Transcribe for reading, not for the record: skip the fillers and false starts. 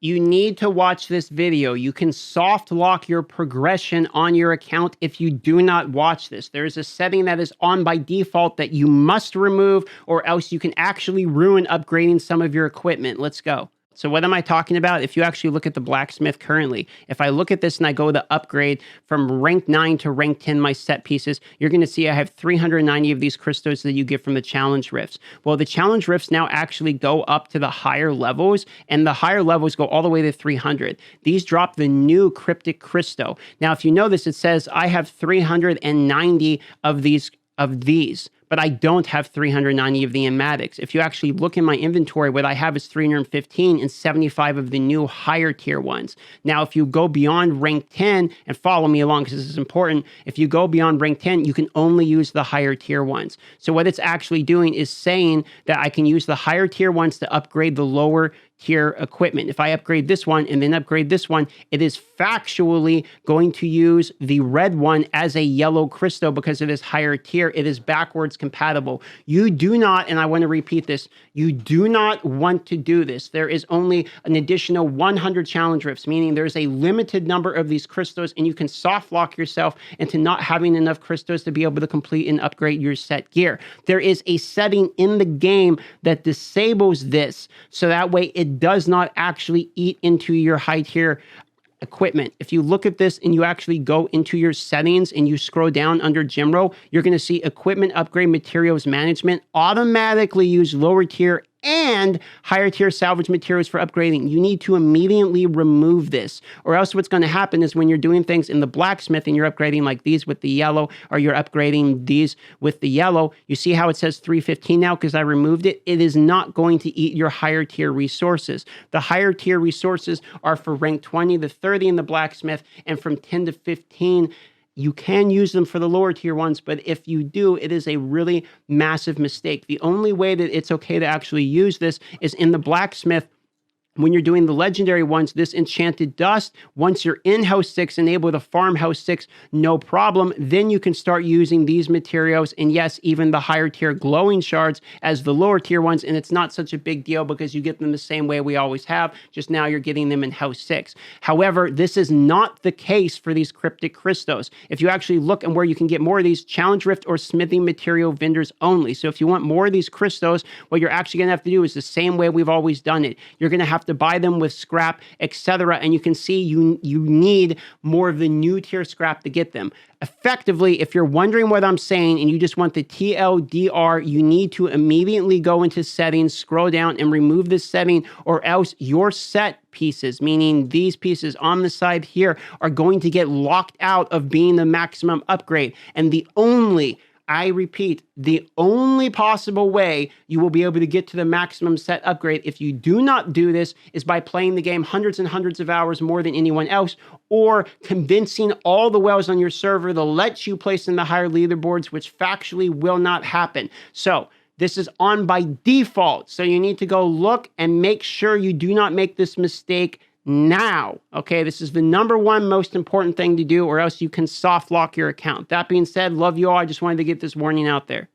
You need to watch this video. You can soft lock your progression on your account if you do not watch this. There is a setting that is on by default that you must remove, or else you can actually ruin upgrading some of your equipment. Let's go. So what am I talking about? If you actually look at the blacksmith currently, if I look at this and I go to upgrade from rank 9 to rank 10 my set pieces, you're going to see I have 390 of these crystals that you get from the challenge rifts. Well, the challenge rifts now actually go up to the higher levels, and the higher levels go all the way to 300. These drop the new cryptic crystal. Now, if you notice, it says I have 390 of these, but I don't have 390 of the ematics. If you actually look in my inventory, what I have is 315 and 75 of the new higher tier ones. Now, if you go beyond rank 10, and follow me along because this is important, if you go beyond rank 10, you can only use the higher tier ones. So what it's actually doing is saying that I can use the higher tier ones to upgrade the lower tier equipment. If I upgrade this one and then upgrade this one, it is factually going to use the red one as a yellow crystal because it is higher tier. It is backwards compatible. You do not, and I want to repeat this, you do not want to do this. There is only an additional 100 challenge rifts, meaning there's a limited number of these crystals, and you can soft lock yourself into not having enough crystals to be able to complete and upgrade your set gear. There is a setting in the game that disables this, so that way it does not actually eat into your high tier equipment. If you look at this and you actually go into your settings and you scroll down under General, you're going to see equipment upgrade materials management automatically use lower tier and higher tier salvage materials for upgrading. You need to immediately remove this, or else what's going to happen is when you're doing things in the blacksmith and you're upgrading like these with the yellow, or you're upgrading these with the yellow, you see how it says 315 now because I removed it? It is not going to eat your higher tier resources. The higher tier resources are for rank 20 to 30 in the blacksmith, and from 10 to 15 you can use them for the lower tier ones, but if you do, it is a really massive mistake. The only way that it's okay to actually use this is in the blacksmith. When you're doing the legendary ones, this enchanted dust, once you're in house 6 and able to farm house 6, no problem. Then you can start using these materials, and yes, even the higher tier glowing shards as the lower tier ones, and it's not such a big deal because you get them the same way we always have, just now you're getting them in house 6. However, this is not the case for these cryptic crystals. If you actually look and where you can get more of these, challenge rift or smithing material vendors only. So if you want more of these crystals, what you're actually going to have to do is the same way we've always done it. You're going to have to buy them with scrap, etc. And you can see you need more of the new tier scrap to get them. Effectively, if you're wondering what I'm saying and you just want the TLDR, you need to immediately go into settings, scroll down and remove this setting, or else your set pieces, meaning these pieces on the side here, are going to get locked out of being the maximum upgrade. And I repeat, the only possible way you will be able to get to the maximum set upgrade if you do not do this is by playing the game hundreds and hundreds of hours more than anyone else, or convincing all the whales on your server to let you place in the higher leaderboards, which factually will not happen. So this is on by default. So you need to go look and make sure you do not make this mistake now. Okay, this is the number one most important thing to do, or else you can soft lock your account. That being said, love you all. I just wanted to get this warning out there.